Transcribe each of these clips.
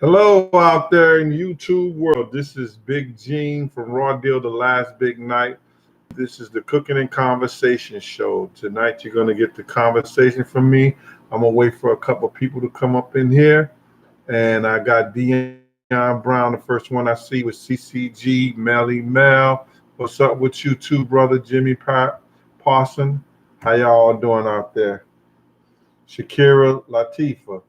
Hello out there in YouTube world. This is Big Gene from Raw Deal, the last big night. This is the Cooking and Conversation show. Tonight you're gonna get the conversation from me. I'm gonna wait for a couple people to come up in here. And I got Dion Brown, the first one I see with CCG, Melly Mel. What's up with you too, brother Jimmy Parson? How y'all doing out there? Shakira Latifa.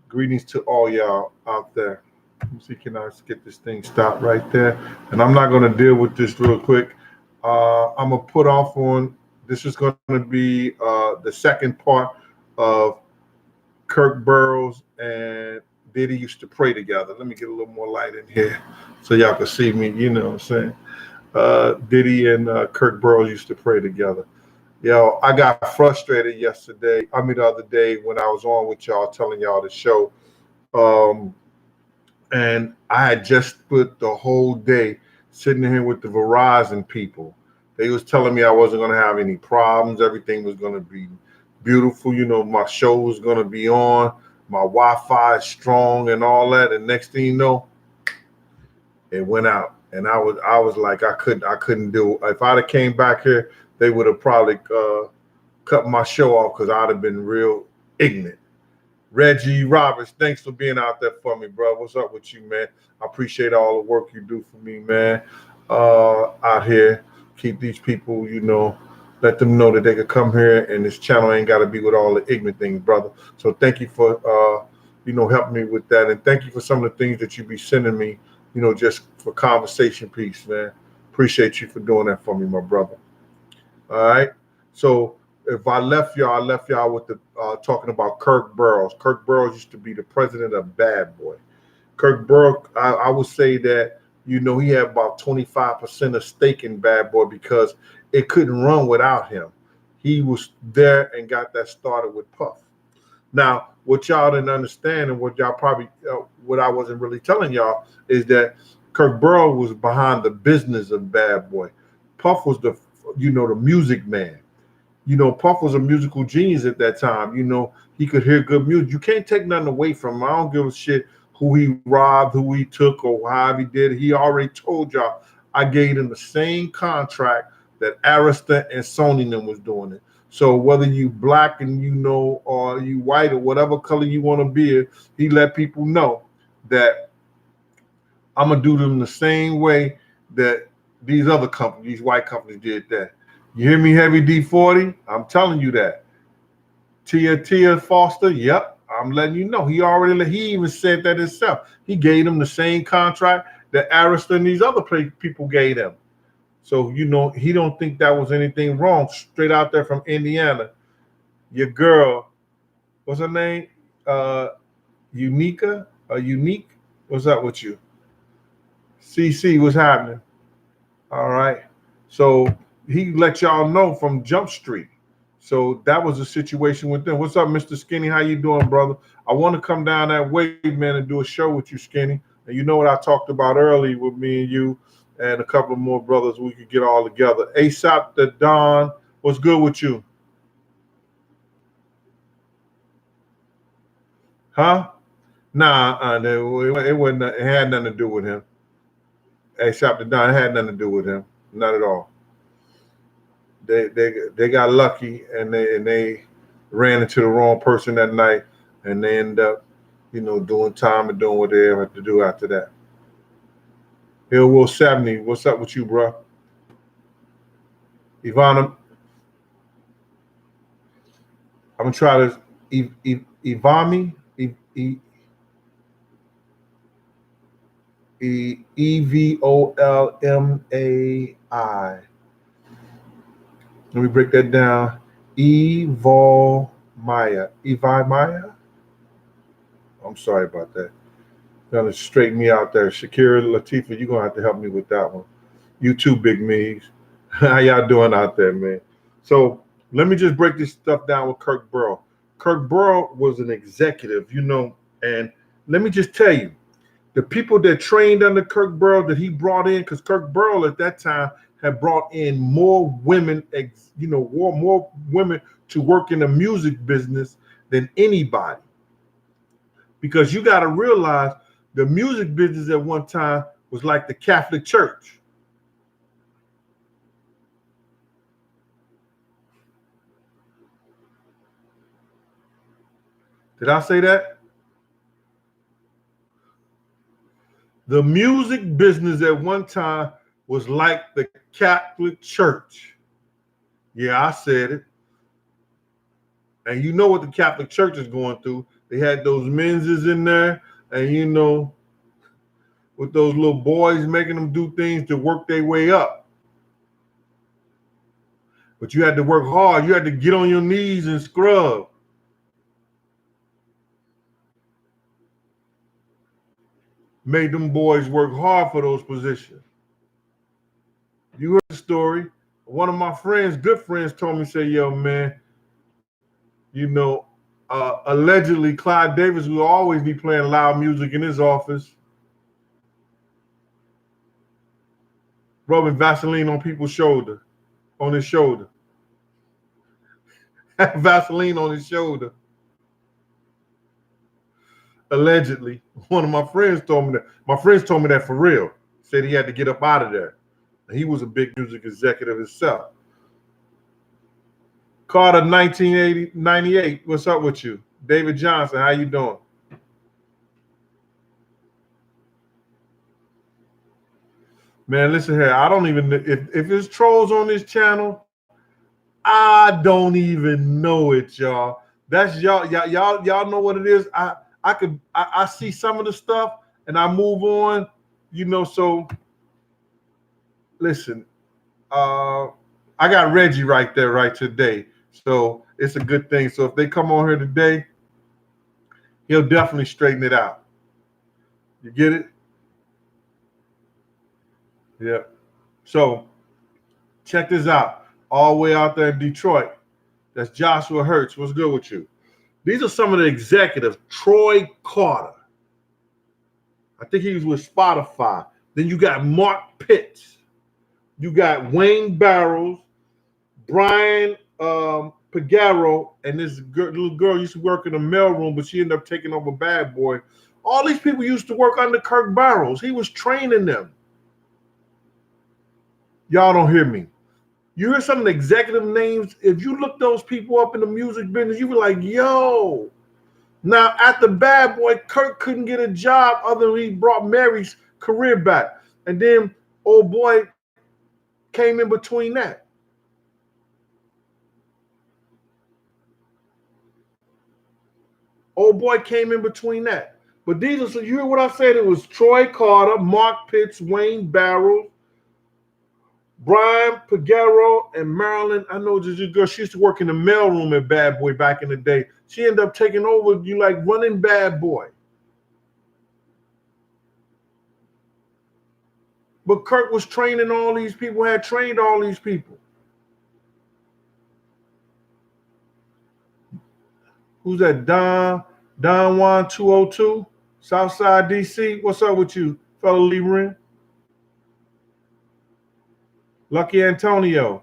Greetings to all y'all out there. Let me see, can I get this thing stopped right there? And I'm not going to deal with this real quick. I'm going to put off on, this is going to be the second part of Kirk Burrows and Diddy used to pray together. Let me get a little more light in here so y'all can see me, you know what I'm saying? Diddy and Kirk Burrows used to pray together. Yo, I got frustrated the other day when I was on with y'all telling y'all the show. Um, and I had just spent the whole day sitting here with the Verizon people. They was telling me I wasn't going to have any problems. Everything was going to be beautiful. You know, my show was going to be on. My Wi-Fi is strong and all that. And next thing you know, it went out. And I was like, I couldn't do it. If I'd have came back here, they would have probably cut my show off because I'd have been real ignorant. Reggie Roberts, thanks for being out there for me, bro. What's up with you, man? I appreciate all the work you do for me, man. Out here, keep these people, let them know that they could come here and this channel ain't got to be with all the ignorant things, brother. So thank you for, helping me with that. And thank you for some of the things that you be sending me, just for conversation piece, man. Appreciate you for doing that for me, my brother. All right. So if I left y'all with the talking about Kirk Burrows. Kirk Burrows used to be the president of Bad Boy. Kirk Burrows, I would say that, he had about 25% of stake in Bad Boy because it couldn't run without him. He was there and got that started with Puff. Now, what y'all didn't understand and what y'all probably, what I wasn't really telling y'all is that Kirk Burrows was behind the business of Bad Boy. Puff was the music man. Puff was a musical genius at that time. He could hear good music. You can't take nothing away from him. I don't give a shit who he robbed, who he took, or how he did it. He already told y'all I gave him the same contract that Arista and Sony them was doing it. So whether you black and or you white or whatever color you want to be, he let people know that I'm gonna do them the same way that these other companies, these white companies did that. You hear me, Heavy D40? I'm telling you that. Tia Foster, yep, I'm letting you know. He even said that himself. He gave them the same contract that Arista and these other people gave them. So, he don't think that was anything wrong. Straight out there from Indiana. Your girl, what's her name? Unique? What's up with you? CC, what's happening? All right. So he let y'all know from Jump Street. So that was a situation with them. What's up, Mr. Skinny? How you doing, brother? I want to come down that way, man, and do a show with you, Skinny. And you know what I talked about earlier with me and you and a couple of more brothers, we could get all together. ASAP the Don, what's good with you? Huh? Nah, it wasn't. It had nothing to do with him. ASAP the Don, it had nothing to do with him. Not at all. They got lucky and they ran into the wrong person that night and they end up, doing time and doing what they have to do after that. Hill Will 70, what's up with you, bro? Ivana, I'm gonna try this. Ivami, Evolmai. Let me break that down. Evil Maya. I'm sorry about that. Gonna straighten me out there. Shakira Latifa, you're gonna have to help me with that one. You too, Big Me's. How y'all doing out there, man? So let me just break this stuff down with Kirk Burrows. Kirk Burrows was an executive, and let me just tell you, the people that trained under Kirk Burrows that he brought in, because Kirk Burrows at that time had brought in more women, more women to work in the music business than anybody. Because you got to realize The music business at one time was like the Catholic Church. Did I say that? The music business at one time was like the Catholic Church. Yeah, I said it. And you know what the Catholic Church is going through. They had those menses in there, and you know, with those little boys making them do things to work their way up. But you had to work hard. You had to get on your knees and scrub. Made them boys work hard for those positions. You heard the story. One of my friends, good friends, told me, say, yo, man, you know, allegedly Clyde Davis will always be playing loud music in his office, rubbing Vaseline on people's shoulder, on his shoulder. Vaseline on his shoulder. Allegedly. One of my friends told me that. My friends told me that for real. Said he had to get up out of there. He was a big music executive himself. Carter 1998. What's up with you? David Johnson, how you doing? Man, listen here. I don't even if there's trolls on this channel, I don't even know it, y'all. That's y'all know what it is. I see some of the stuff and I move on, you know. So listen, I got Reggie right there right today. So it's a good thing. So if they come on here today, he'll definitely straighten it out. You get it? Yeah. So check this out. All the way out there in Detroit. That's Joshua Hertz. What's good with you? These are some of the executives. Troy Carter. I think he was with Spotify. Then you got Mark Pitts. You got Wayne Barrows, Brian Pagaro, and this little girl used to work in the mailroom, but she ended up taking over Bad Boy. All these people used to work under Kirk Barrows. He was training them. Y'all don't hear me. You hear some of the executive names. If you look those people up in the music business, you be like, yo. Now, at the Bad Boy, Kirk couldn't get a job other than he brought Mary's career back. And then old boy came in between that. Old boy came in between that. But these are, so you hear what I said? It was Troy Carter, Mark Pitts, Wayne Barrows, Brian Pagaro, and Marilyn. I know this girl, she used to work in the mailroom at Bad Boy back in the day. She ended up taking over, you like running Bad Boy. But Kirk was training all these people, had trained all these people. Who's that? Don Juan 202, Southside DC. What's up with you, fellow Lee Ren? Lucky Antonio.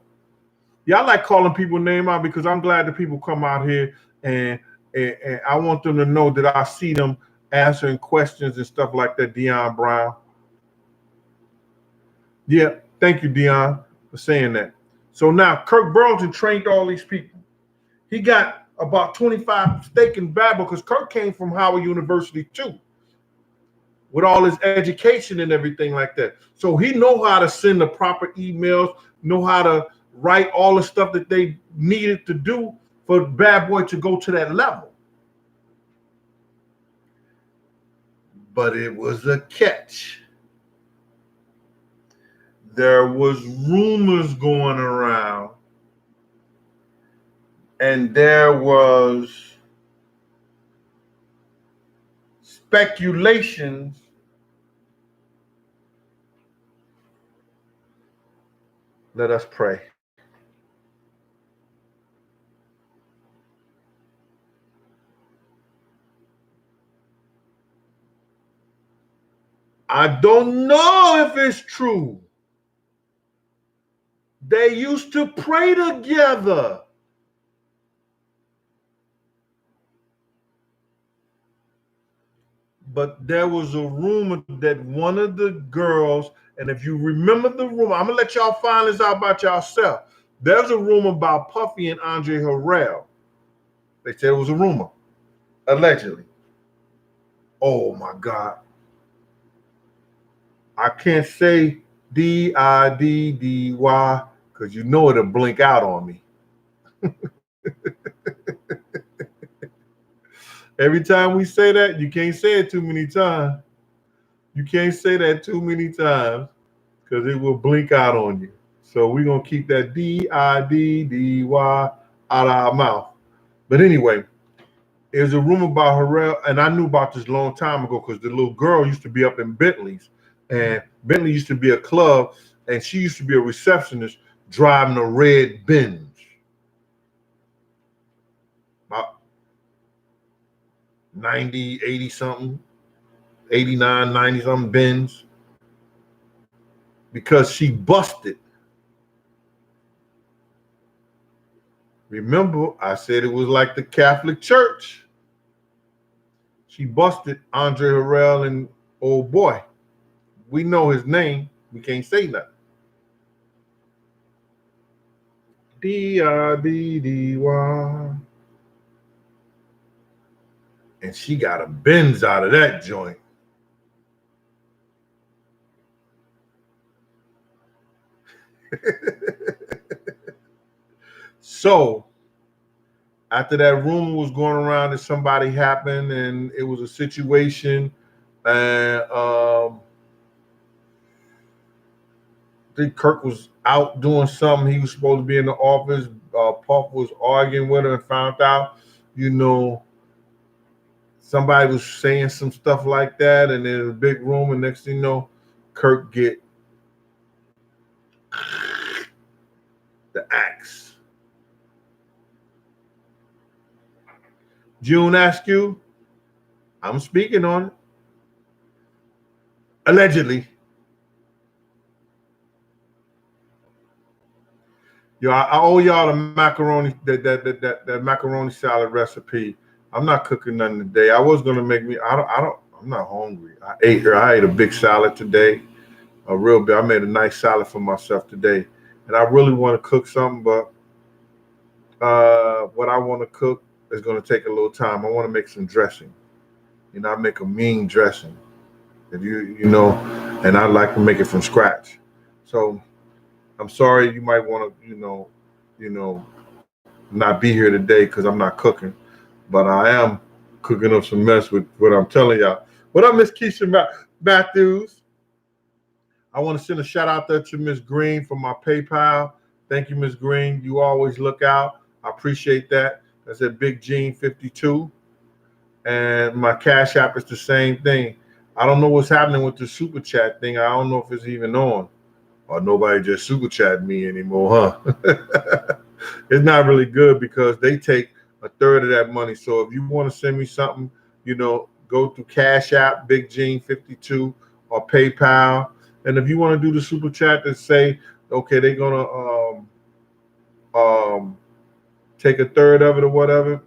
Yeah, I like calling people name out because I'm glad that people come out here and I want them to know that I see them answering questions and stuff like that. Dion Brown. Yeah, thank you, Dion, for saying that. So now Kirk Burlington trained all these people. He got about 25 stake in Bad Boy because Kirk came from Howard University too, with all his education and everything like that. So he know how to send the proper emails, know how to write all the stuff that they needed to do for Bad Boy to go to that level. But it was a catch. There was rumors going around, and there was speculations Let us pray. I don't know if it's true. They used to pray together. but there was a rumor that one of the girls, and if you remember the rumor, I'm gonna let y'all find this out about yourself. There's a rumor about Puffy and Andre Harrell. They said it was a rumor, allegedly. Oh my God. I can't say Diddy because you know it'll blink out on me. Every time we say that, you can't say it too many times. You can't say that too many times because it will blink out on you. So we're going to keep that Diddy out of our mouth. But anyway, there's a rumor about Harrell, and I knew about this a long time ago because the little girl used to be up in Bentley's, and Bentley used to be a club, and she used to be a receptionist driving a red Benz. About 90, 80 something, 89, 90 something Benz, because she busted. Remember, I said it was like the Catholic Church. She busted Andre Harrell and old boy. We know his name. We can't say nothing. Diddy. And she got a Benz out of that joint. So after that rumor was going around that somebody happened and it was a situation, and I think Kirk was out doing something. He was supposed to be in the office. Puff was arguing with her and found out, somebody was saying some stuff like that, and in a big room, and next thing you know, Kirk get the axe. June Askew, I'm speaking on it. Allegedly. I owe y'all the macaroni, that macaroni salad recipe. I'm not cooking nothing today. I was gonna make me. I'm not hungry. I ate a big salad today, a real big. I made a nice salad for myself today, and I really want to cook something, but what I want to cook is gonna take a little time. I want to make some dressing. I make a mean dressing. If and I like to make it from scratch. So I'm sorry, you might want to, not be here today because I'm not cooking, but I am cooking up some mess with what I'm telling y'all. What up, Miss Keisha Matthews? I want to send a shout out there to Miss Green for my PayPal. Thank you, Miss Green. You always look out. I appreciate that. That's at Big Gene 52. And my Cash App is the same thing. I don't know what's happening with the super chat thing. I don't know if it's even on. Or nobody just super chat me anymore, huh? It's not really good because they take a third of that money. So if you want to send me something, go through Cash App, Big Gene 52, or PayPal. And if you want to do the super chat that say, okay, they're gonna take a third of it or whatever,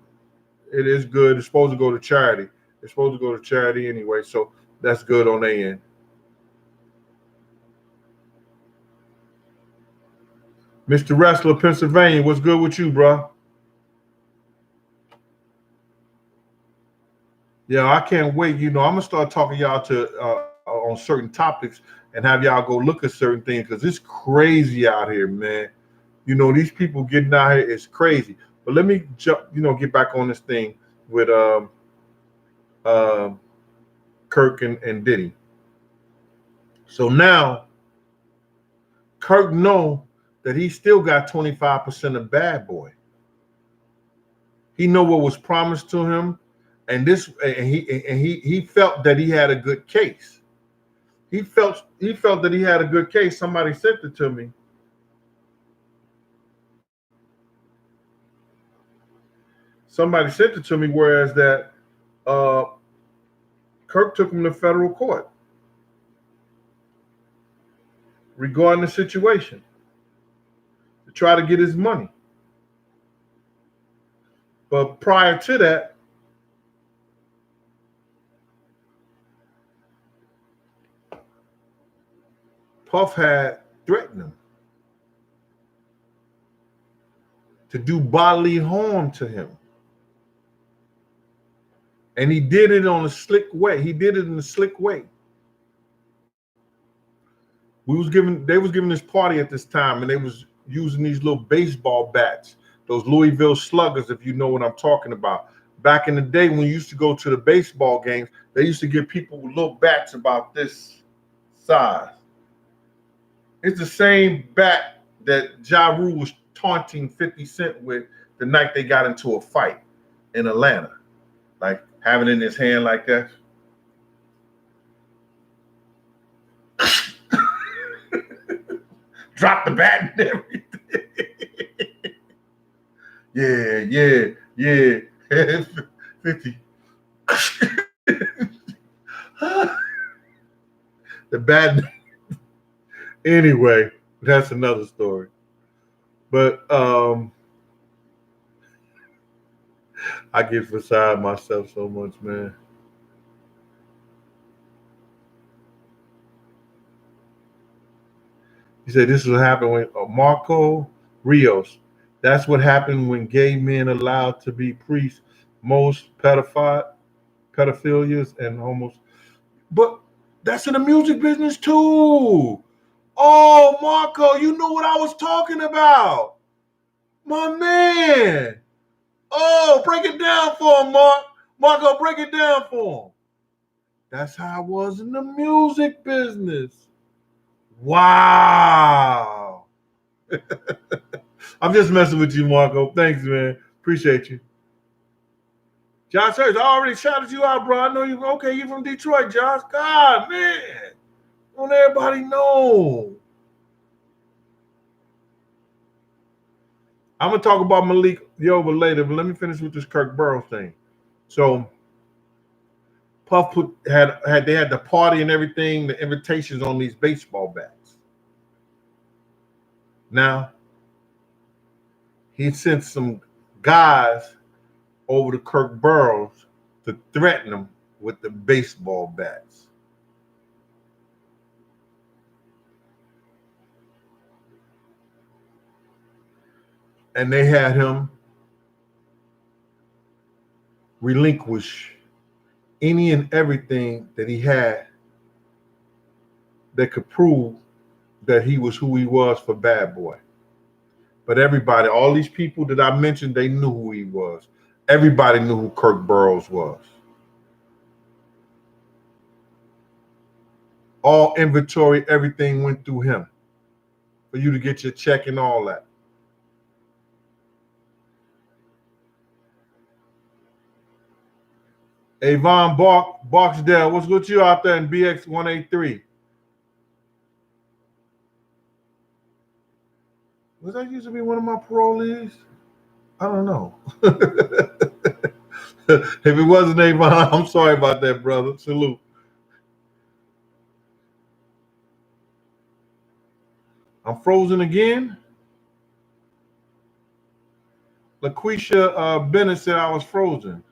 it is good. It's supposed to go to charity. It's supposed to go to charity anyway, so that's good on their end. Mr. Wrestler, Pennsylvania, what's good with you, bro? Yeah, I can't wait. I'm gonna start talking y'all to on certain topics and have y'all go look at certain things because it's crazy out here, man. These people getting out here is crazy. But let me jump, get back on this thing with Kirk and Diddy. So now Kirk know that he still got 25% of Bad Boy. He know what was promised to him, and he felt that he had a good case. He felt that he had a good case. Somebody sent it to me. Somebody sent it to me, whereas that Kirk took him to federal court regarding the situation to try to get his money. But prior to that, Puff had threatened him to do bodily harm to him. And he did it on a slick way. He did it in a slick way. They was giving this party at this time, and they was using these little baseball bats, those Louisville Sluggers, if you know what I'm talking about. Back in the day when you used to go to the baseball games, they used to give people little bats about this size. It's the same bat that Ja Rule was taunting 50 Cent with the night they got into a fight in Atlanta. Like having it in his hand like that. Drop the bat and everything. Yeah. 50. The bat. Anyway, that's another story. But I get beside myself so much, man. He said this will happen when Marco Rios. That's what happened when gay men allowed to be priests. Most pedophilias and homos. But that's in the music business too. Oh, Marco, you know what I was talking about. My man. Oh, break it down for him, Mark. Marco, break it down for him. That's how I was in the music business. Wow. I'm just messing with you, Marco. Thanks, man. Appreciate you. Josh Hurst, I already shouted you out, bro. I know you. Okay, you from Detroit, Josh. God, man. Don't everybody know. I'm going to talk about Malik Yoba later, but let me finish with this Kirk Burrows thing. So, Puff had the party and everything, the invitations on these baseball bats. Now, he sent some guys over to Kirk Burrows to threaten him with the baseball bats. And they had him relinquish any and everything that he had that could prove that he was who he was for Bad Boy. But everybody, all these people that I mentioned, they knew who he was. Everybody knew who Kirk Burrows was. All inventory, everything went through him for you to get your check and all that. Avon Barksdale, what's with you out there in BX 183? Was that used to be one of my parolees? I don't know. If it wasn't Avon, I'm sorry about that, brother. Salute. I'm frozen again. LaQuisha Bennett said I was frozen.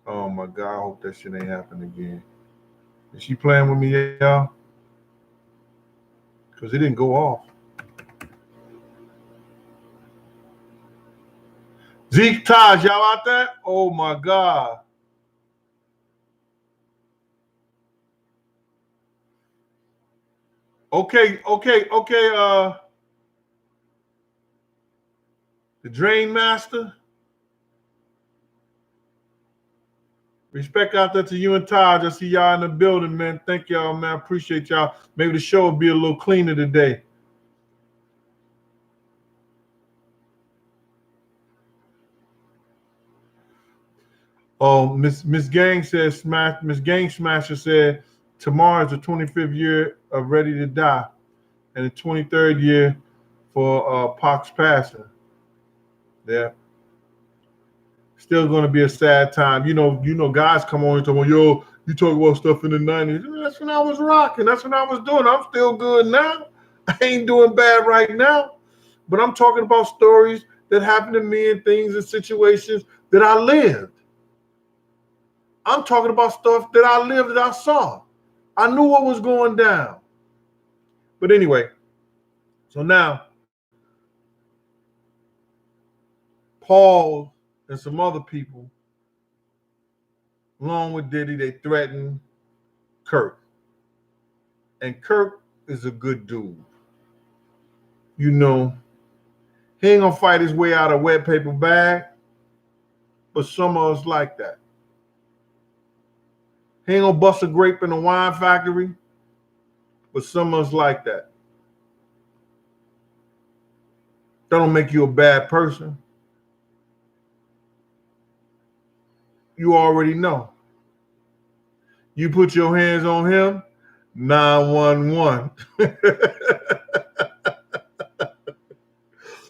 Oh my God, I hope that shit ain't happen again. Is she playing with me, y'all? Because it didn't go off. Zeke Taj, y'all out there? Oh my God. Okay. The Drain Master. Respect out there to you and Taj. I see y'all in the building, man. Thank y'all, man. Appreciate y'all. Maybe the show will be a little cleaner today. Oh, Miss Gang says Miss Gang Smasher said tomorrow is the 25th year of Ready to Die, and the 23rd year for Pac's passing. Yeah. Still going to be a sad time. You know, guys come on and talk about, yo, you talk about stuff in the 90s. That's when I was rocking. That's when I was doing. I'm still good now. I ain't doing bad right now. But I'm talking about stories that happened to me and things and situations that I lived. I'm talking about stuff that I lived, that I saw. I knew what was going down. But anyway, so now Paul and some other people, along with Diddy, they threatened Kirk. And Kirk is a good dude. You know, he ain't gonna fight his way out of a wet paper bag, but some of us like that. He ain't gonna bust a grape in a wine factory, but some of us like that. That don't make you a bad person. You already know. You put your hands on him, 911.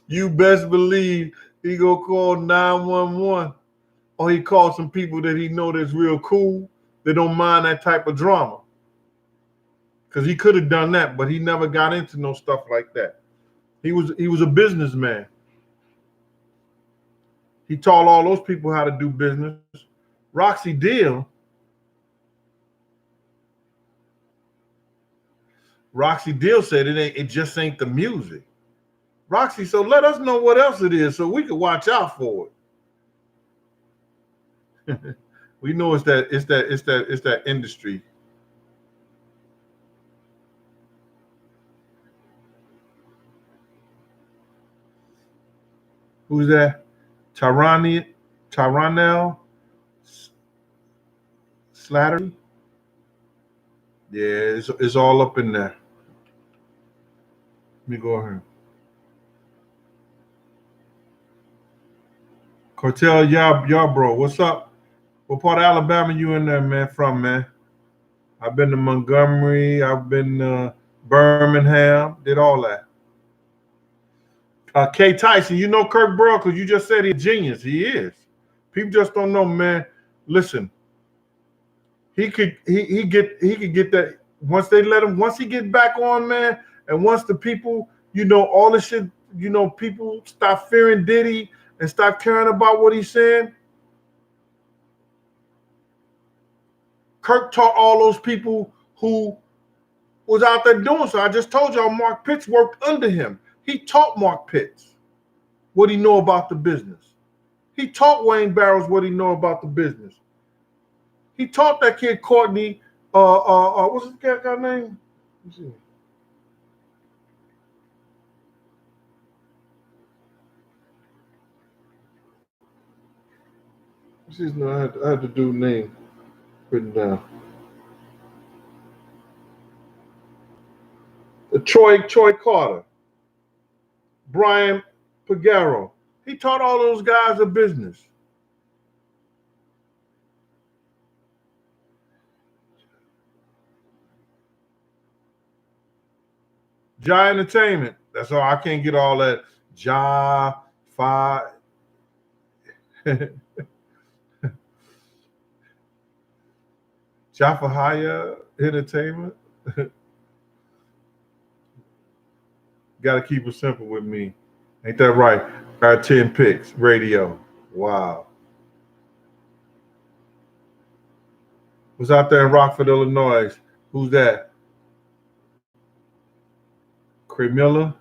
You best believe he gonna call 911. Or he called some people that he know that's real cool, that don't mind that type of drama. Because he could have done that, but he never got into no stuff like that. He was a businessman. He taught all those people how to do business. Roxy Dill said it just ain't the music. Roxy, so let us know what else it is so we can watch out for it. We know it's that industry. Who's that? Tyrannel Slattery? Yeah, it's all up in there. Let me go ahead. Cortel Yarbrough, what's up? What part of Alabama you in there, man? From, man? I've been to Montgomery. I've been to Birmingham. Did all that. K Tyson, you know Kirk Burrow because you just said he's a genius. He is. People just don't know, man. Listen, he could get that once they let him. Once he get back on, man, and once the people, all the shit, people stop fearing Diddy and stop caring about what he's saying. Kirk taught all those people who was out there doing so. I just told y'all Mark Pitts worked under him. He taught Mark Pitts what he know about the business. He taught Wayne Barrows what he know about the business. He taught that kid Courtney, what's his guy name? Let's see. I had the dude's name written down. Troy Carter, Brian Pagaro. He taught all those guys a business. Ja Entertainment. That's all. I can't get all that. Ja Jafahaya Entertainment. Got to keep it simple with me. Ain't that right? Got 10 picks. Radio. Wow. Was out there in Rockford, Illinois. Who's that? Craig Miller.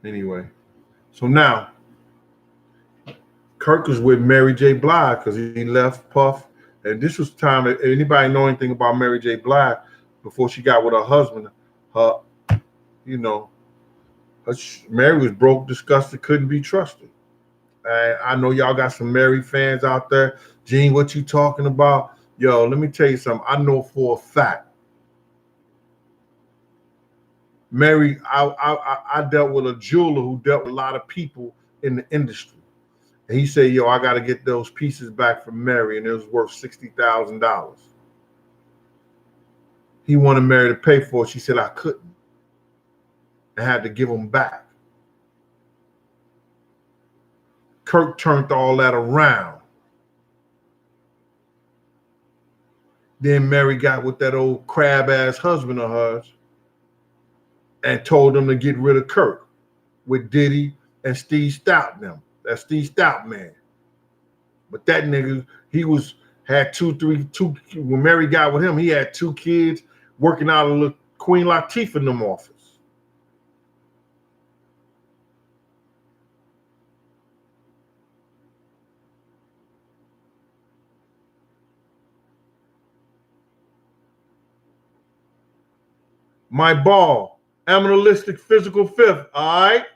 Anyway. So now, Kirk was with Mary J. Blige because he left Puff. And this was time, if anybody know anything about Mary J. Blige, before she got with her husband, Mary was broke, disgusted, couldn't be trusted. I know y'all got some Mary fans out there. Gene, what you talking about? Yo, let me tell you something. I know for a fact. Mary, I dealt with a jeweler who dealt with a lot of people in the industry. And he said, yo, I got to get those pieces back from Mary, and it was worth $60,000. He wanted Mary to pay for it. She said, I couldn't. I had to give them back. Kirk turned all that around. Then Mary got with that old crab-ass husband of hers and told them to get rid of Kirk with Diddy and Steve Stout them. That's Steve Stout man. But that nigga, he Had two. When Mary got with him, he had 2 kids working out of Queen Latifah in them office. My ball, animalistic physical fifth. All right.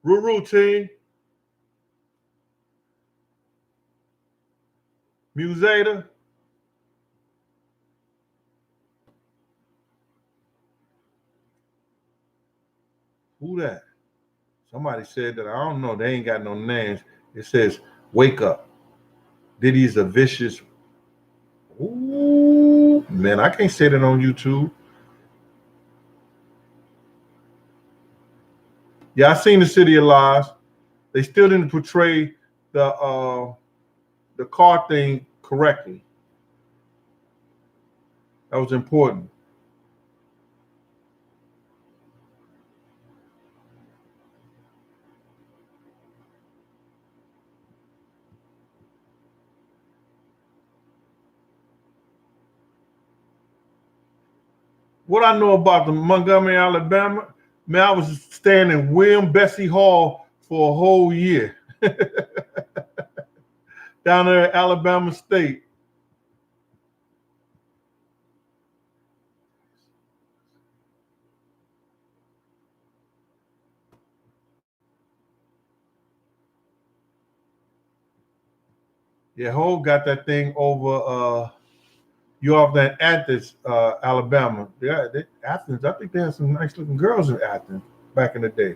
Routine. Musada. Who that? Somebody said that. I don't know. They ain't got no names. It says, wake up. Diddy's a vicious. Ooh, man, I can't say that on YouTube. Yeah, I seen the City of Lies. They still didn't portray the car thing correctly. That was important. What I know about the Montgomery, Alabama, man, I was staying in William Bessie Hall for a whole year. Down there at Alabama State. Yeah, Ho got that thing over you off that Athens, Alabama. Yeah, Athens. I think they had some nice looking girls in Athens back in the day.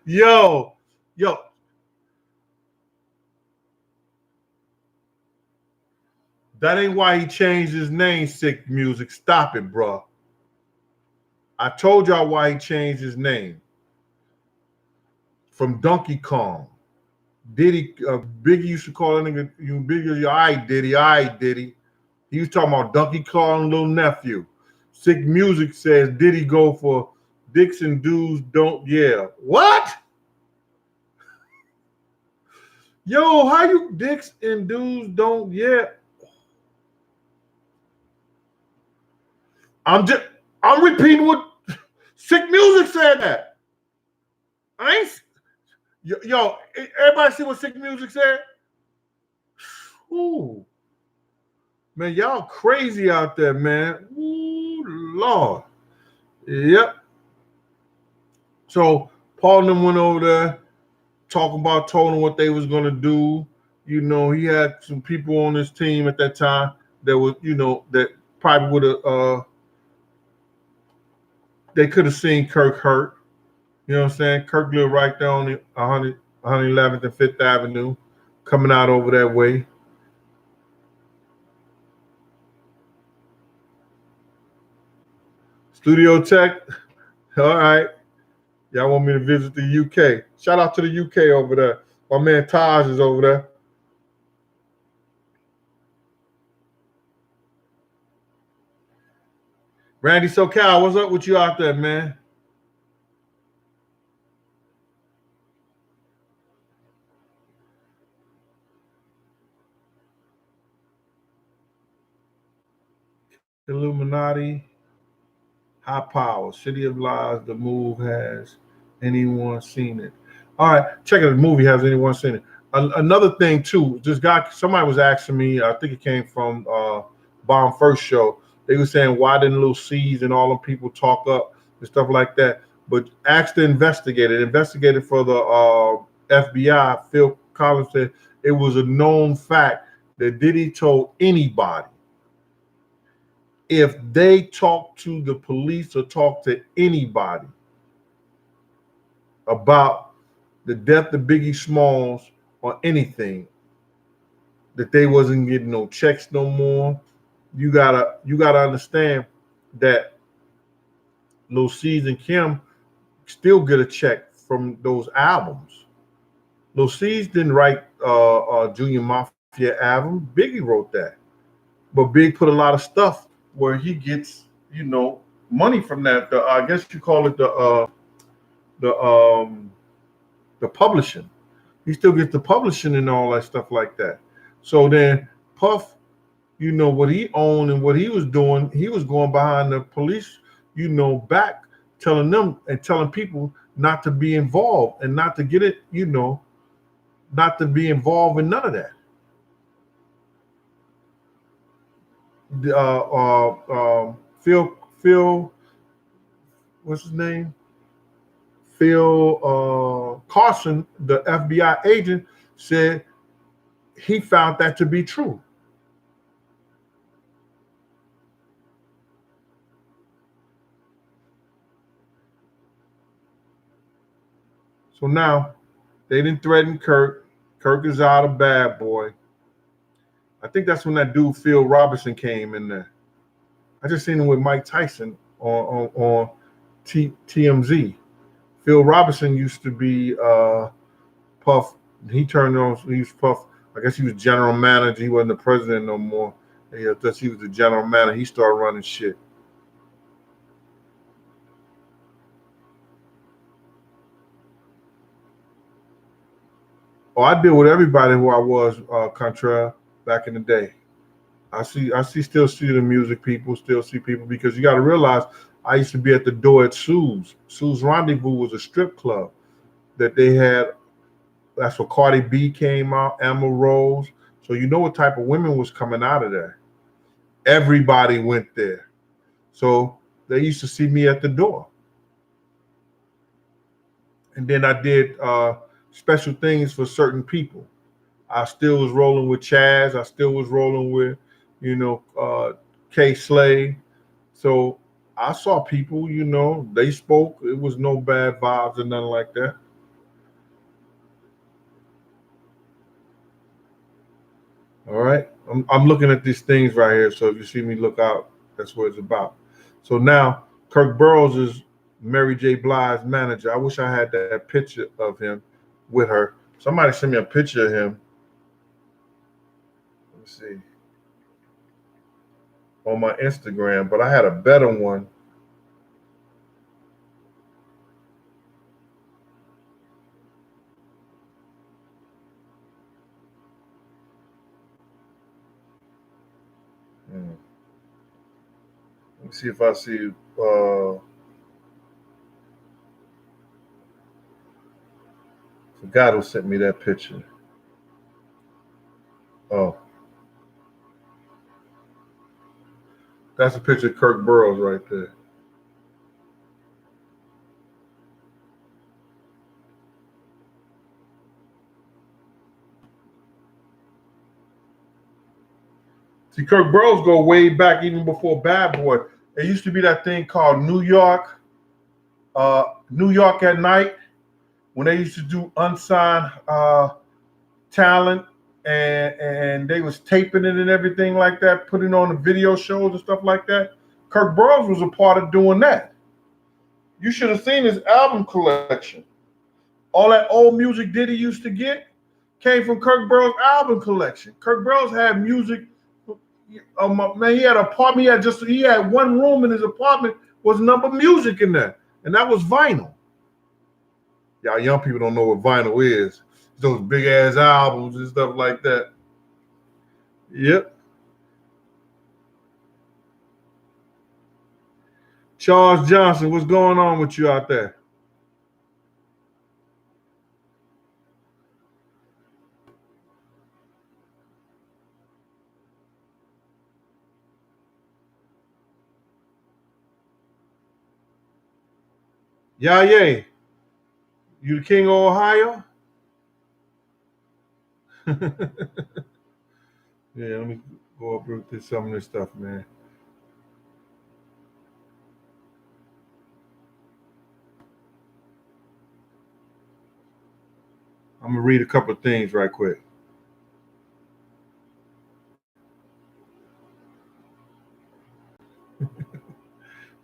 yo, yo, that ain't why he changed his name, Sick Music. Stop it, bro. I told y'all why he changed his name. From Donkey Kong. Diddy, Biggie used to call that nigga, you Biggie, all right, Diddy, all right, Diddy. He was talking about Donkey Kong little nephew. Sick Music says Diddy go for dicks and dudes don't yell. What? Yo, how you dicks and dudes don't yell? I'm repeating what Sick Music said that. I ain't yo, everybody see what Sick Music said? Ooh. Man, y'all crazy out there, man. Ooh, Lord. Yep. So Paul and them went over there, talking about, told him what they was gonna do. You know, he had some people on his team at that time that was, you know, that probably would have they could have seen Kirk hurt. You know what I'm saying? Kirk lived right there on the 111th and 5th Avenue, coming out over that way. Studio Tech. All right. Y'all want me to visit the UK. Shout out to the UK over there. My man Taj is over there. Randy SoCal, what's up with you out there, man? Illuminati, High Power, City of Lies, The Move. Has anyone seen it? All right, check out the movie. Has anyone seen it? Another thing too, somebody was asking me. I think it came from Bomb First Show. They were saying why didn't Lil C's and all them people talk up and stuff like that. But asked the investigated for the FBI. Phil Collins said it was a known fact that Diddy told anybody if they talk to the police or talk to anybody about the death of Biggie Smalls or anything, that they wasn't getting no checks no more. You gotta understand that Lil C's and Kim still get a check from those albums. Lil C's didn't write Junior Mafia album. Biggie wrote that. But Big put a lot of stuff where he gets, you know, money from that. I guess you call it the the publishing. He still gets the publishing and all that stuff like that. So then Puff, what he owned and what he was doing, he was going behind the police, back, telling them and telling people not to be involved and not to get it, not to be involved in none of that. Phil, what's his name? Phil Carson, the FBI agent, said he found that to be true. So now they didn't threaten Kirk. Kirk is out a bad boy. I think that's when that dude Phil Robinson came in there. I just seen him with Mike Tyson on TMZ. Phil Robinson used to be Puff. He turned on. He was Puff. I guess he was general manager. He wasn't the president no more. Yeah, thus he was the general manager. He started running shit. Oh, I deal with everybody who I was, Contra, back in the day. Still see the music people, still see people, because you got to realize I used to be at the door at Sue's. Sue's Rendezvous was a strip club that they had. That's where Cardi B came out, Emma Rose. So you know what type of women was coming out of there. Everybody went there. So they used to see me at the door. And then I did special things for certain people. I still was rolling with Chaz. I still was rolling with, K Slay. So I saw people, they spoke. It was no bad vibes or nothing like that. All right. I'm looking at these things right here. So if you see me look out, that's what it's about. So now Kirk Burrows is Mary J. Blige's manager. I wish I had that picture of him with her. Somebody sent me a picture of him. Let me see. On my Instagram, but I had a better one. Let me see if I see. Forgot who sent me that picture. Oh, that's a picture of Kirk Burrows right there. See, Kirk Burrows go way back, even before Bad Boy. There used to be that thing called New York at Night, when they used to do unsigned talent, and they was taping it and everything like that, putting on the video shows and stuff like that. Kirk Burrows was a part of doing that. You should have seen his album collection. All that old music Diddy used to get came from Kirk Burrows' album collection. Kirk Burrows had music. Man, he had an apartment. He had one room in his apartment was number music in there, and that was vinyl. Y'all young people don't know what vinyl is. Those big ass albums and stuff like that. Yep. Charles Johnson, what's going on with you out there? Yeah, yeah. You the king of Ohio? Yeah, let me go up through some of this stuff, man. I'm gonna read a couple of things right quick.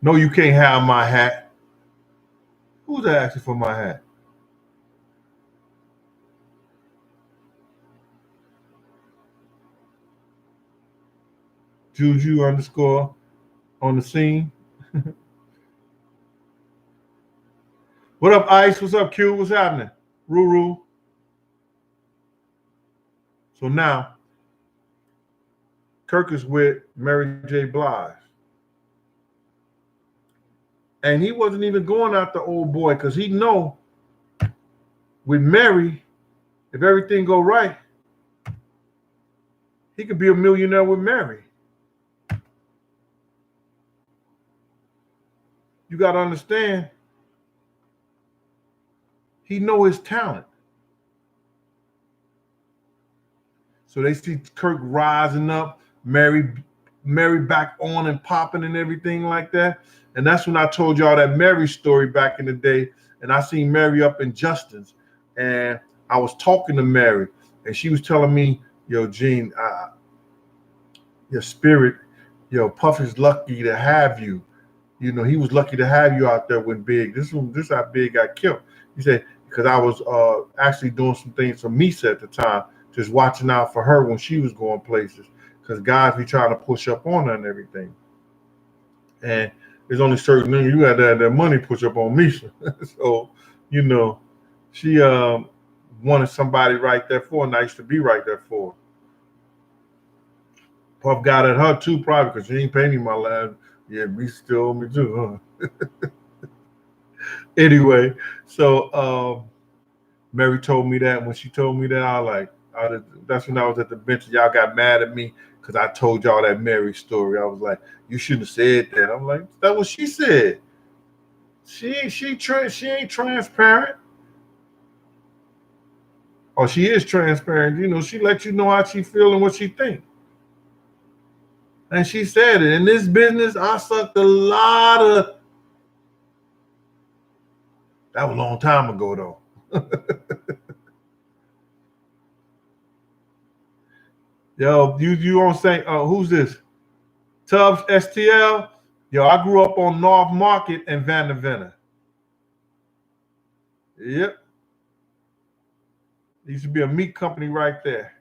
No, you can't have my hat. Who's asking for my hat? Juju underscore on the scene. What up, Ice? What's up, Q? What's happening? Ruru. So now, Kirk is with Mary J. Blige. And he wasn't even going after old boy because he know with Mary, if everything go right, he could be a millionaire with Mary. You got to understand, he know his talent. So they see Kirk rising up, Mary back on and popping and everything like that. And that's when I told y'all that Mary story back in the day. And I seen Mary up in Justin's. And I was talking to Mary. And she was telling me, yo, Gene, your spirit, Puff is lucky to have you. You know, he was lucky to have you out there with Big. This how Big got killed. He said, because I was actually doing some things for Misa at the time, just watching out for her when she was going places. Because guys be trying to push up on her and everything. And there's only certain things you got to have that money push up on Misa. So, she wanted somebody right there for her, and I used to be right there for her. Puff got at her too, probably because she ain't paying me my last. Yeah, me still owe me too, huh? Anyway, so Mary told me that. When she told me that, that's when I was at the bench. And y'all got mad at me because I told y'all that Mary story. I was like, you shouldn't have said that. I'm like, that's what she said. She ain't transparent. Or she is transparent. She let you know how she feel and what she think. And she said it. In this business, I sucked a lot of. That was a long time ago, though. Yo, you won't say, who's this? Tubbs STL? Yo, I grew up on North Market and Vanderventer. Yep. There used to be a meat company right there.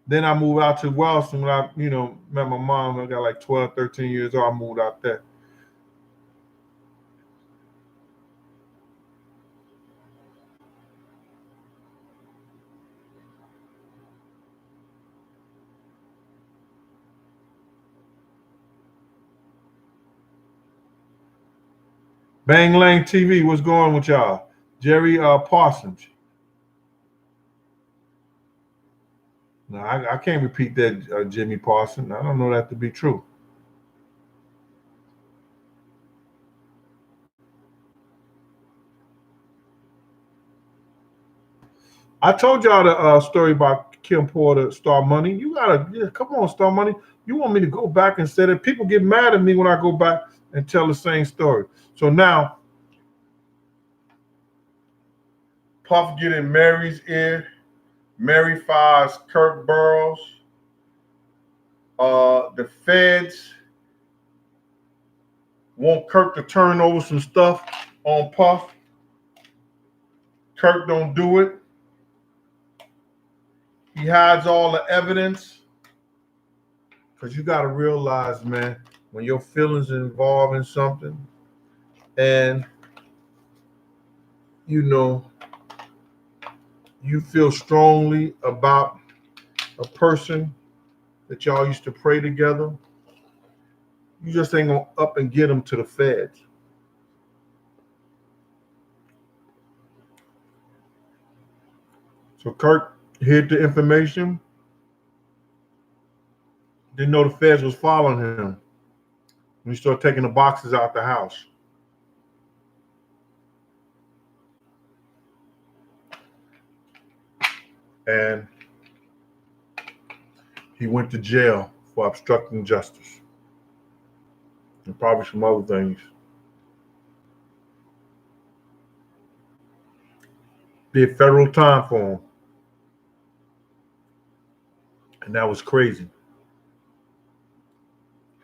Then I moved out to Wellston when I, met my mom. I got like 12, 13 years old. I moved out there. Bang Lang TV, what's going on with y'all? Jerry Parsons. No, I can't repeat that, Jimmy Parsons. I don't know that to be true. I told y'all the story about Kim Porter, Star Money. You gotta, come on, Star Money. You want me to go back and say that? People get mad at me when I go back and tell the same story. So now, Puff get in Mary's ear. Mary fires Kirk Burrows. The feds want Kirk to turn over some stuff on Puff. Kirk don't do it. He hides all the evidence. Because you got to realize, man, when your feelings are involved in something and, you feel strongly about a person that y'all used to pray together, you just ain't going to up and get them to the feds. So Kirk hid the information. Didn't know the feds was following him. When he started taking the boxes out the house. And he went to jail for obstructing justice. And probably some other things. Did federal time for him. And that was crazy.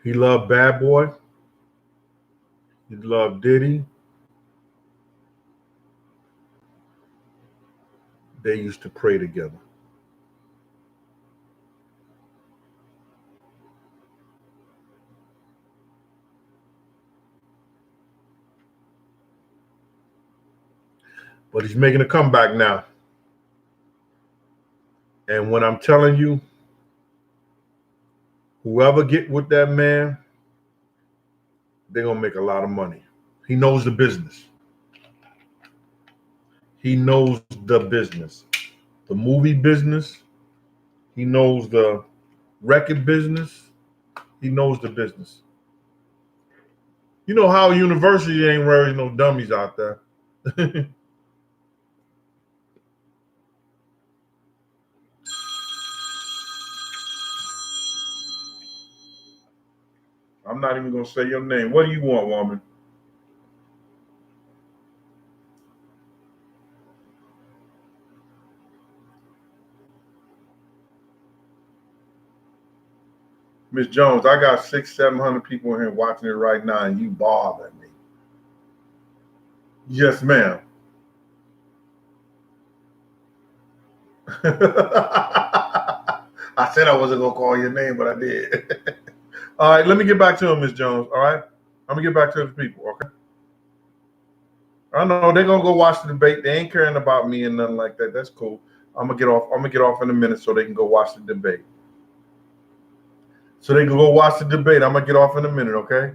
He loved Bad Boy. He loved Diddy. They used to pray together. But he's making a comeback now. And when I'm telling you, whoever get with that man, they're going to make a lot of money. He knows the business. He knows the business. The movie business. He knows the record business. He knows the business. You know how university ain't raising no dummies out there. I'm not even going to say your name. What do you want, woman? Miss Jones, I got 600-700 people in here watching it right now, and you bother me. Yes, ma'am. I said I wasn't going to call your name, but I did. All right, let me get back to him, Miss Jones. All right? I'm going to get back to the people, okay? I know they're going to go watch the debate. They ain't caring about me and nothing like that. That's cool. I'm going to get off in a minute so they can go watch the debate. So they can go watch the debate. I'm going to get off in a minute, okay?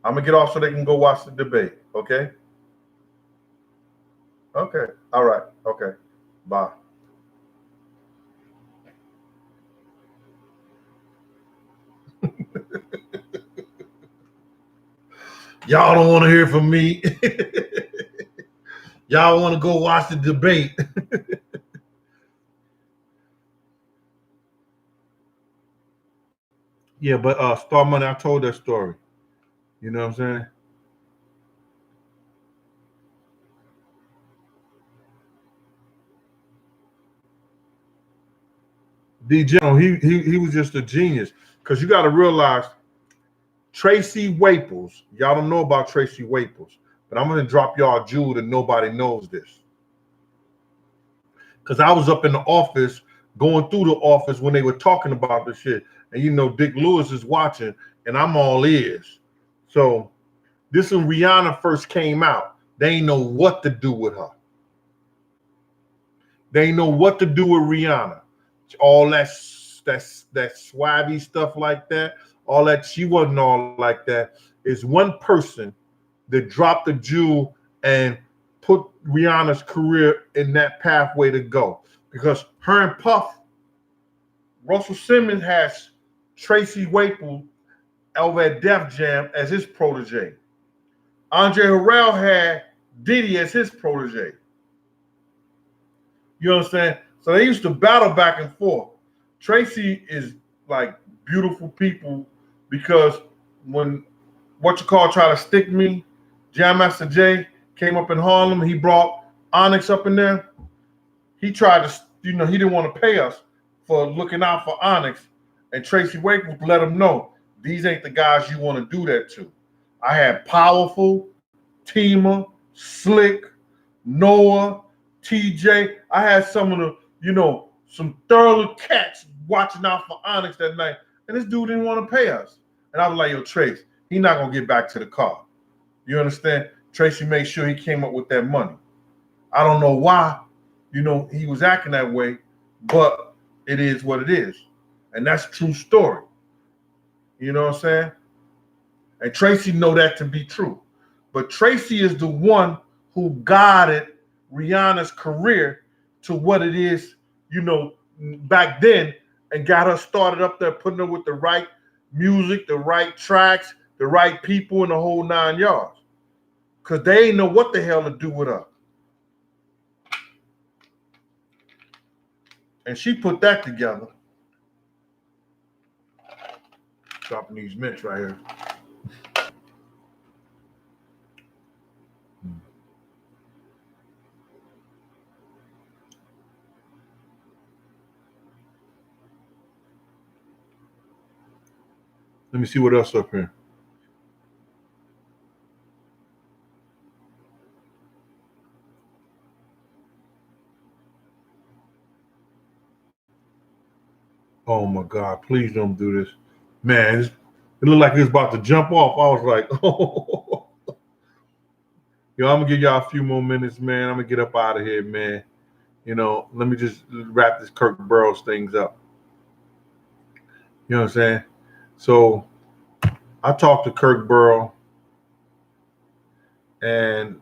I'm going to get off so they can go watch the debate, okay? Okay. All right. Okay. Bye. Y'all don't want to hear from me. Y'all want to go watch the debate. Yeah, but Star Money, I told that story. You know what I'm saying? DJ, he was just a genius. Because you got to realize Tracy Waples, y'all don't know about Tracy Waples, but I'm going to drop y'all a jewel that nobody knows this. Because I was up in the office, going through the office when they were talking about this shit. And you know, Dick Lewis is watching, and I'm all ears. So this when Rihanna first came out, they ain't know what to do with her. They ain't know what to do with Rihanna. All that swabby stuff like that, all that, she wasn't all like that. It's one person that dropped the jewel and put Rihanna's career in that pathway to go. Because her and Puff, Russell Simmons has Tracy Waples over at Def Jam as his protege. Andre Harrell had Diddy as his protege. You understand? So they used to battle back and forth. Tracy is like beautiful people because when try to stick me, Jam Master Jay came up in Harlem. He brought Onyx up in there. He tried to, he didn't want to pay us for looking out for Onyx. And Tracy Waples let him know, these ain't the guys you want to do that to. I had Powerful, Tima, Slick, Noah, TJ. I had some of the, some thorough cats watching out for Onyx that night. And this dude didn't want to pay us. And I was like, yo, Trace, he not going to get back to the car. You understand? Tracy made sure he came up with that money. I don't know why, he was acting that way, but it is what it is. And that's a true story. You know what I'm saying? And Tracy know that to be true. But Tracy is the one who guided Rihanna's career to what it is, back then, and got her started up there, putting her with the right music, the right tracks, the right people, and the whole 9 yards. Because they ain't know what the hell to do with her. And she put that together. Dropping these mints right here. Let me see what else up here. Oh my God, please don't do this. Man, it looked like it was about to jump off. I was like, oh. Yo, I'm gonna give y'all a few more minutes, man. I'm gonna get up out of here, man. Let me just wrap this Kirk Burrows things up. You know what I'm saying? So I talked to Kirk Burrow, and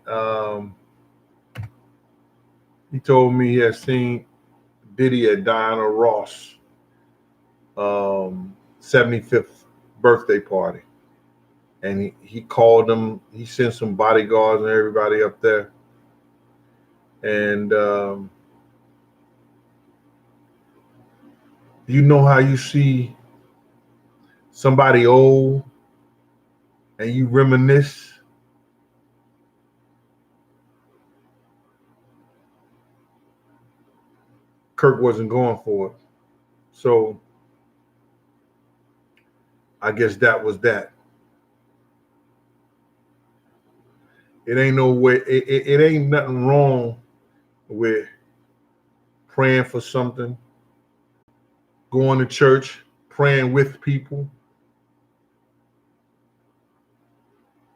he told me he had seen Diddy at Diana Ross 75th birthday party. And he called them, he sent some bodyguards and everybody up there. And you know how you see somebody old and you reminisce? Kirk wasn't going for it. So I guess that was that. It ain't no way, it ain't nothing wrong with praying for something, going to church, praying with people.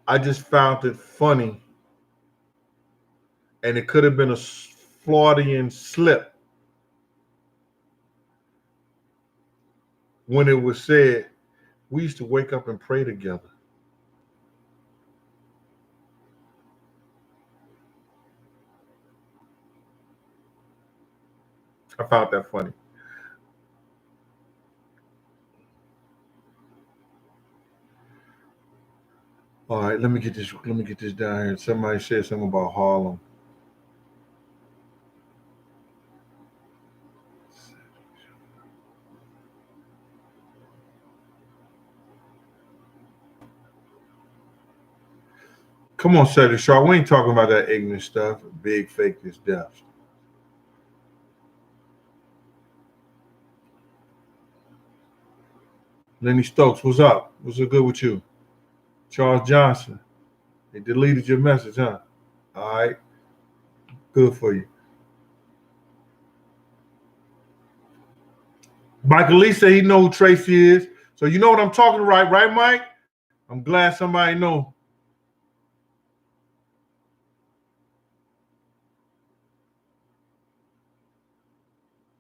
I just found it funny, and it could have been a Freudian slip when it was said, we used to wake up and pray together. I found that funny. All right, let me get this. Let me get this down here. Somebody said something about Harlem. Come on, Cedric Shaw. We ain't talking about that ignorant stuff. Big fake is death. Lenny Stokes, what's up? What's so good with you? Charles Johnson. They deleted your message, huh? All right. Good for you. Michael Lee said he know who Tracy is. So you know what I'm talking about, right, Mike? I'm glad somebody know.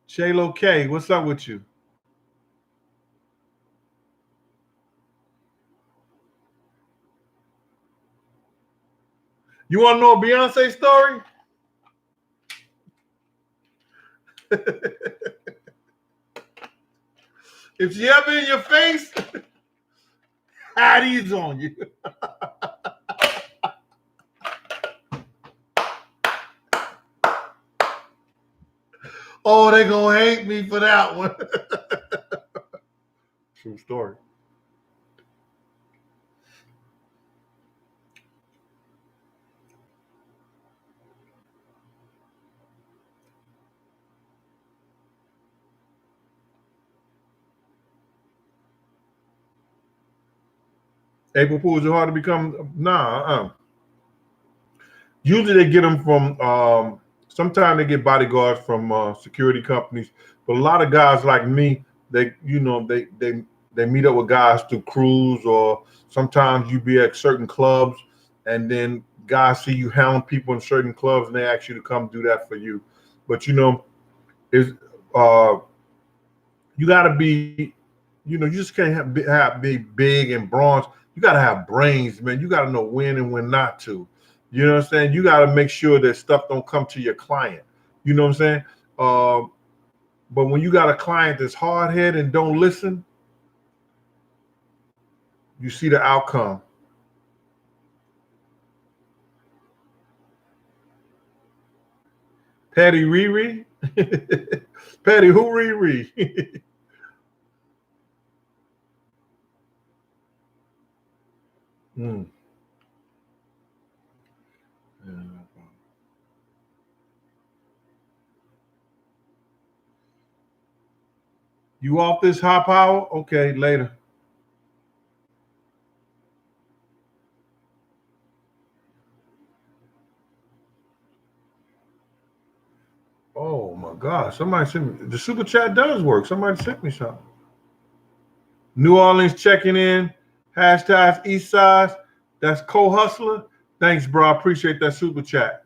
Shaylo K, what's up with you? You want to know a Beyonce story? If she ever in your face, Hattie's on you. Oh, they gonna hate me for that one. True story. April Fools are hard to become. Nah. Usually they get them from. Sometimes they get bodyguards from security companies, but a lot of guys like me, they meet up with guys through crews, or sometimes you be at certain clubs, and then guys see you hound people in certain clubs, and they ask you to come do that for you. But is uh, you got to be, you just can't be big and bronze. You got to have brains, man. You got to know when and when not to. You know what I'm saying? You got to make sure that stuff don't come to your client. You know what I'm saying? But when you got a client that's hard headed and don't listen, you see the outcome. Patty Riri? Patty who Riri? mm. You off this high power? Okay, later. Oh my God! Somebody sent me the super chat does work. Somebody sent me something. New Orleans checking in. Hashtags East Side. That's co-hustler. Thanks, bro. I appreciate that super chat.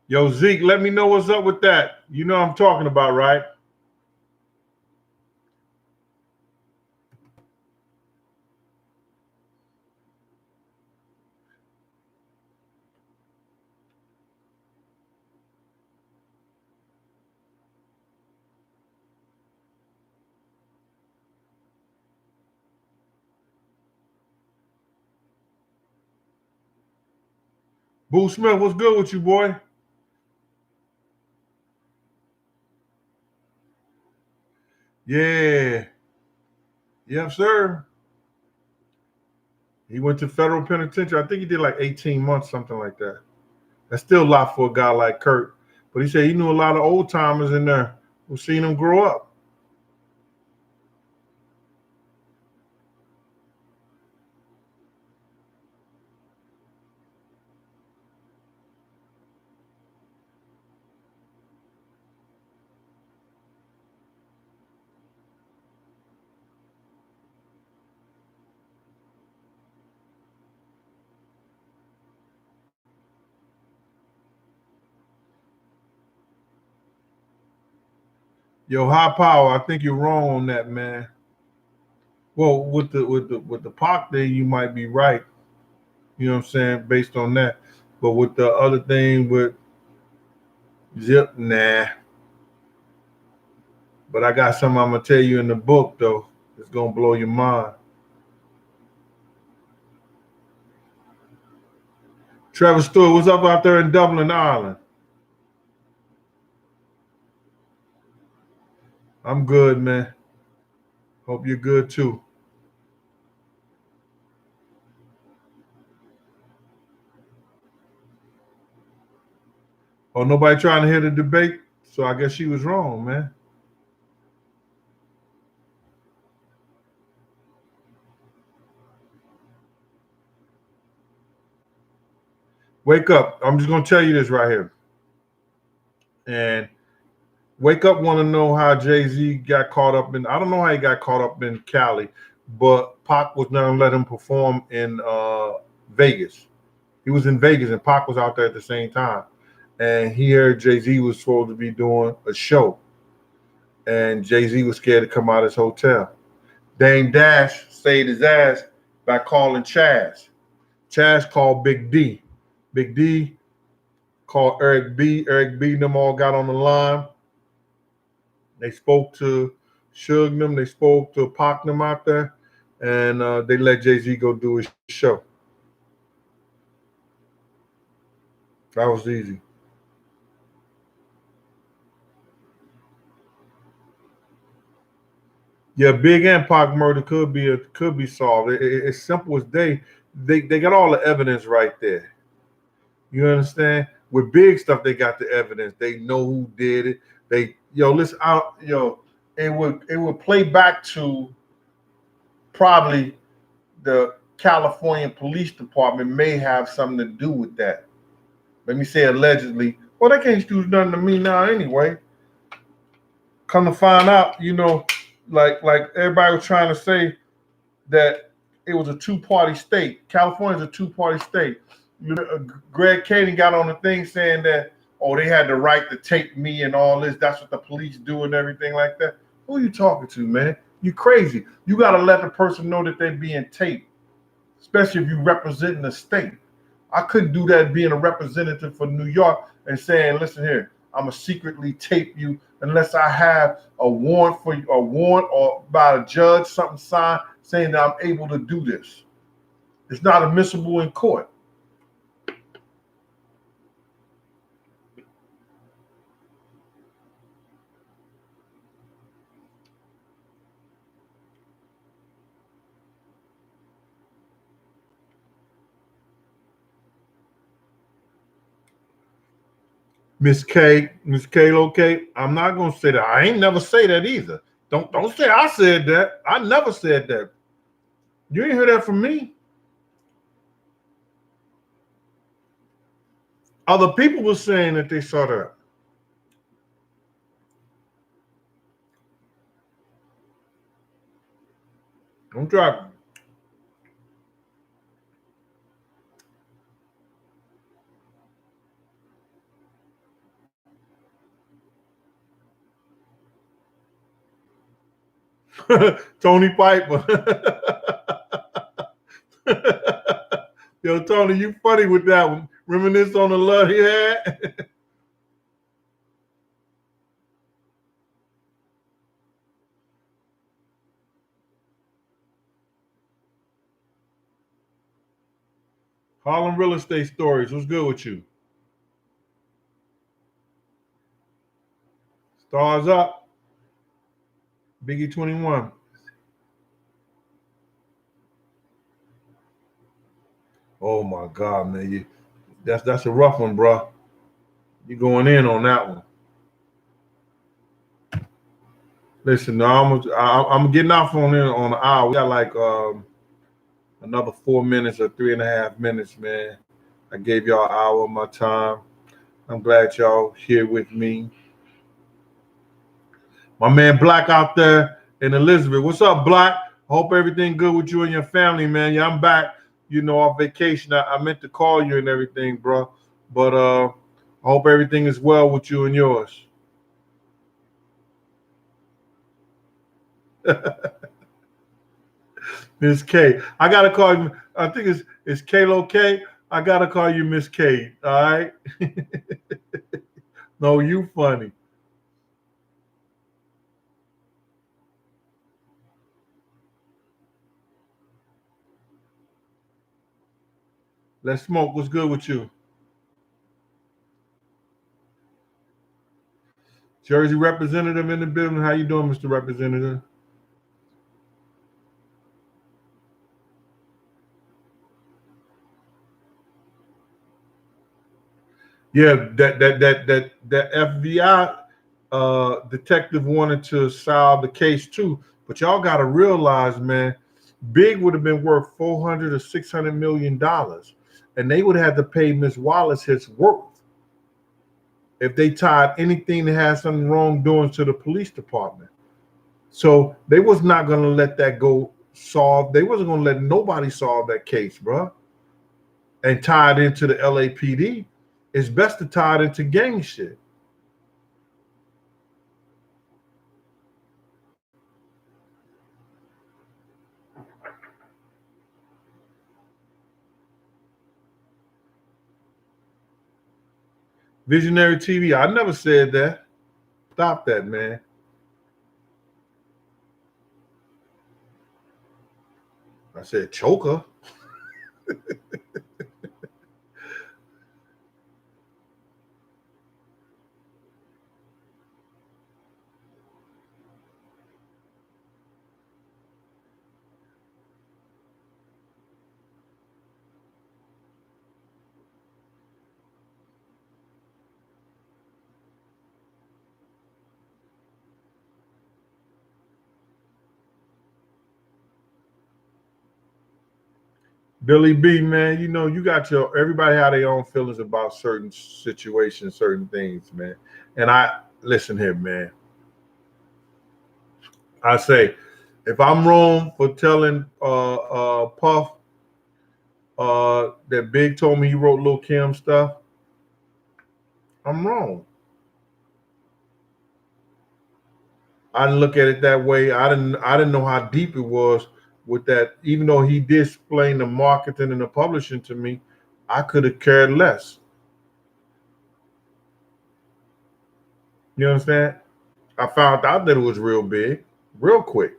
Yo, Zeke, let me know what's up with that. You know what I'm talking about, right? Boo Smith, what's good with you, boy? Yeah. Yes, sir. He went to federal penitentiary. I think he did like 18 months, something like that. That's still a lot for a guy like Kirk. But he said he knew a lot of old timers in there who seen him grow up. Yo, high power, I think you're wrong on that, man. Well, with the Pac thing, you might be right. You know what I'm saying, based on that. But with the other thing with Zip, nah. But I got something I'm gonna tell you in the book though. It's gonna blow your mind. Trevor Stewart, what's up out there in Dublin, Ireland? I'm good, man. Hope you're good too. Oh, nobody trying to hear the debate, so I guess she was wrong, man. Wake up. I'm just gonna tell you this right here. And Wake Up want to know how Jay Z got caught up in. I don't know how he got caught up in Cali, but Pac was not gonna let him perform in Vegas. He was in Vegas, and Pac was out there at the same time. And he heard Jay Z was supposed to be doing a show, and Jay Z was scared to come out of his hotel. Dame Dash saved his ass by calling Chaz. Chaz called Big D. Big D called Eric B. Eric B. and them all got on the line. They spoke to Suge and them. They spoke to Pac and them out there, and they let Jay Z go do his show. That was easy. Yeah, Big and Pac murder could be solved. It's simple as they got all the evidence right there. You understand? With Big stuff, they got the evidence. They know who did it. They listen out. It would play back to probably the California Police Department may have something to do with that. Let me say allegedly. Well, they can't do nothing to me now anyway. Come to find out, like everybody was trying to say that it was a two-party state. California's a two-party state. Greg Kading got on the thing saying that, oh, they had the right to tape me and all this. That's what the police do and everything like that. Who are you talking to, man? You crazy. You got to let the person know that they're being taped, especially if you representing the state. I couldn't do that being a representative for New York and saying, listen here, I'm gonna secretly tape you unless I have a warrant or by a judge, something signed saying that I'm able to do this. It's not admissible in court. Miss Kalo K. I'm not gonna say that. I ain't never say that either. Don't say I said that. I never said that. You ain't hear that from me. Other people were saying that they saw that. Don't drop. Tony Piper. Yo, Tony, you funny with that one. Reminisce on the love he had. Harlem Real Estate Stories. What's good with you? Stars up. Biggie 21. Oh my God, man. That's a rough one, bro. You going in on that one. Listen, no, I'm getting off on the hour. We got like another 4 minutes or 3.5 minutes, man. I gave y'all an hour of my time. I'm glad y'all here with me. My man Black out there in Elizabeth. What's up, Black? Hope everything good with you and your family, man. Yeah, I'm back. Off vacation. I meant to call you and everything, bro. But I hope everything is well with you and yours. Miss K. I gotta call you. I think it's Kalo K. I gotta call you Miss K. All right. No, you funny. Let's smoke. What's good with you? Jersey representative in the building. How you doing, Mr. Representative? Yeah, that FBI detective wanted to solve the case too, but y'all got to realize, man, Big would have been worth 400 or 600 million dollars, and they would have to pay Miss Wallace his worth if they tied anything that had some wrongdoing to the police department. So they was not going to let that go solved. They wasn't going to let nobody solve that case, bro, and tie it into the LAPD. It's best to tie it into gang shit. Visionary TV. I never said that. Stop that, man. I said choker. Billy B, man, you got everybody have their own feelings about certain situations, certain things, man. And I listen here, man. I say, if I'm wrong for telling Puff that Big told me he wrote Lil Kim stuff, I'm wrong. I didn't look at it that way. I didn't know how deep it was with that. Even though he did explain the marketing and the publishing to me, I could have cared less. You understand? I found out that it was real big, real quick.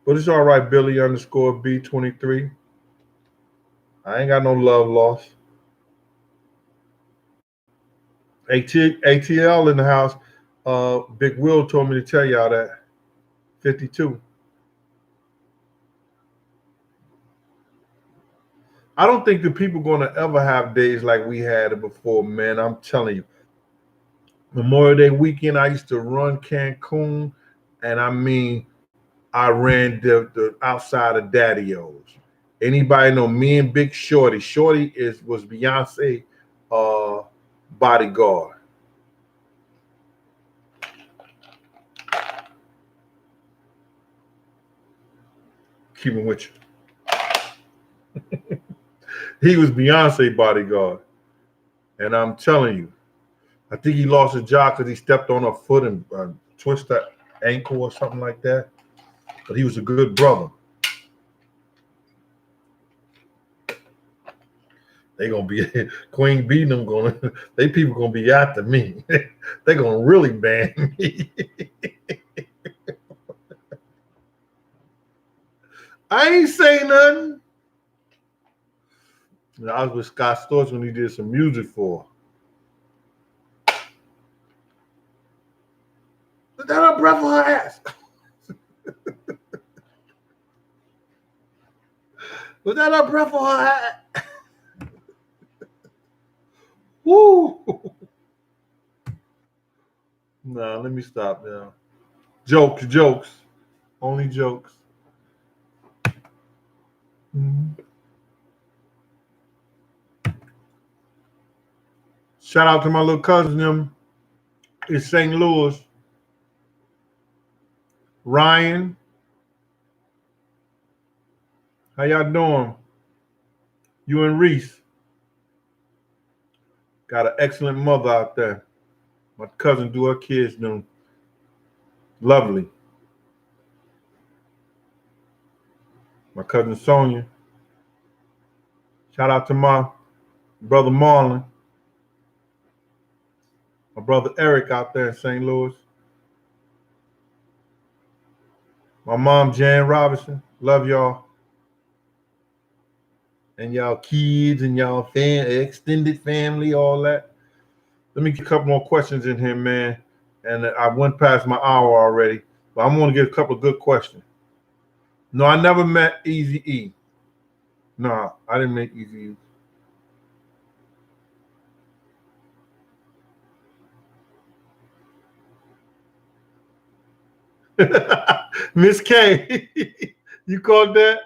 But it's all right, Billy underscore B23. I ain't got no love lost. ATL in the house. Big Will told me to tell y'all that. 52. I don't think the people gonna ever have days like we had it before, man. I'm telling you. Memorial Day weekend, I used to run Cancun, and I mean, I ran the outside of Daddy O's. Anybody know me and Big Shorty? Shorty was Beyonce uh, bodyguard. Keeping with you. He was Beyonce bodyguard. And I'm telling you, I think he lost his job because he stepped on her foot and twisted that ankle or something like that. But he was a good brother. They gonna be Queen B and them they people gonna be after me. They gonna really ban me. I ain't say nothing. I was with Scott Storch when he did some music for. Was that her breath on her ass? Was that her breath on her ass? Woo! Nah, let me stop now. Jokes. Only jokes. Mm-hmm. Shout out to my little cousin, them in St. Louis. Ryan. How y'all doing? You and Reese. Got an excellent mother out there. My cousin do her kids them. Lovely. My cousin Sonia. Shout out to my brother Marlon. My brother Eric out there in St. Louis. My mom Jan Robinson. Love y'all. And y'all kids and y'all extended family, all that. Let me get a couple more questions in here, man. And I went past my hour already, but I'm going to get a couple of good questions. No, I never met Eazy-E. No, I didn't meet Eazy-E. Miss K, you called that?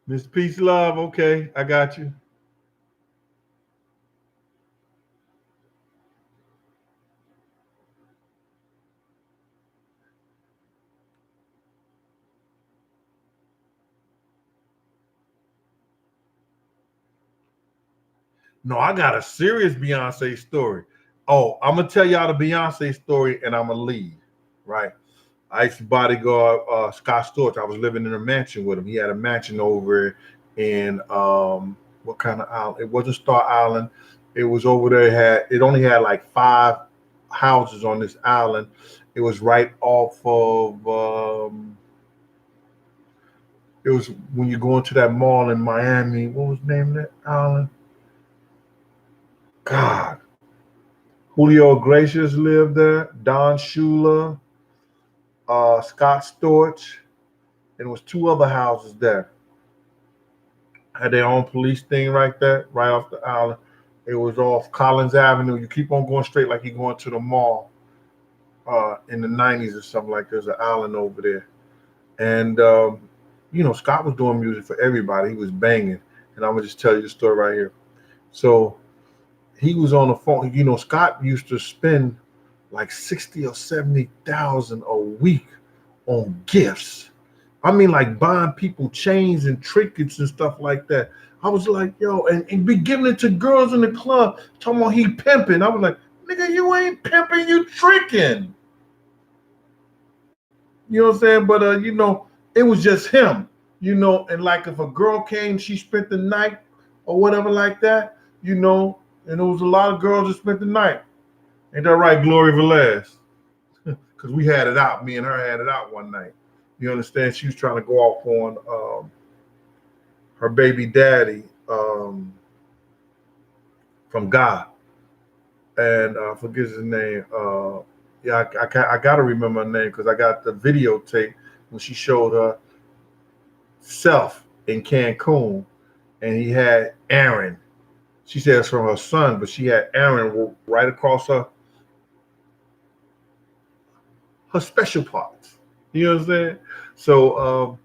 Miss Peace Love, okay, I got you. No, I got a serious Beyonce story. Oh, I'm gonna tell y'all the Beyonce story, and I'm gonna leave. Right. I used to bodyguard Scott Storch. I was living in a mansion with him. He had a mansion over in what kind of island? It wasn't Star Island. It was over there. It only had like 5 houses on this island. It was right off of. It was when you go into that mall in Miami. What was the name of that island? God. Julio Iglesias lived there. Don Shula, Scott Storch, and it was 2 other houses there. Had their own police thing right there, right off the island. It was off Collins Avenue. You keep on going straight like you're going to the mall in the 90s or something like there's an island over there. And, Scott was doing music for everybody. He was banging. And I'm going to just tell you the story right here. So he was on the phone. Scott used to spend like 60 or 70,000 a week on gifts. I mean, like buying people chains and trinkets and stuff like that. I was like, yo, and be giving it to girls in the club, talking about he pimping. I was like, nigga, you ain't pimping, you tricking. You know what I'm saying? But it was just him. And like if a girl came, she spent the night or whatever like that, and there was a lot of girls that spent the night. Ain't that right, Glory Velez? Because we had it out. Me and her had it out one night. You understand? She was trying to go off on her baby daddy from God. And I forget his name. Yeah, I gotta remember her name because I got the videotape when she showed herself in Cancun, and he had Aaron. She said it's from her son, but she had Aaron right across her special parts. You know what I'm saying? So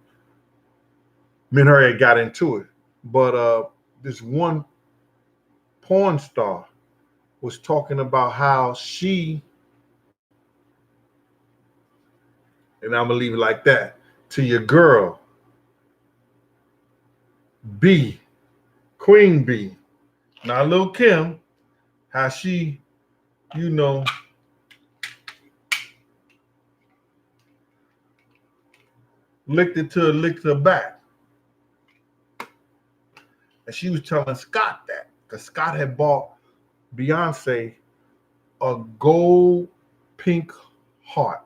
me and her had got into it, but this one porn star was talking about how she, and I'm gonna leave it like that, to your girl B, Queen B, not Lil Kim, how she, you know, licked her back. And she was telling Scott that. Because Scott had bought Beyonce a gold pink heart.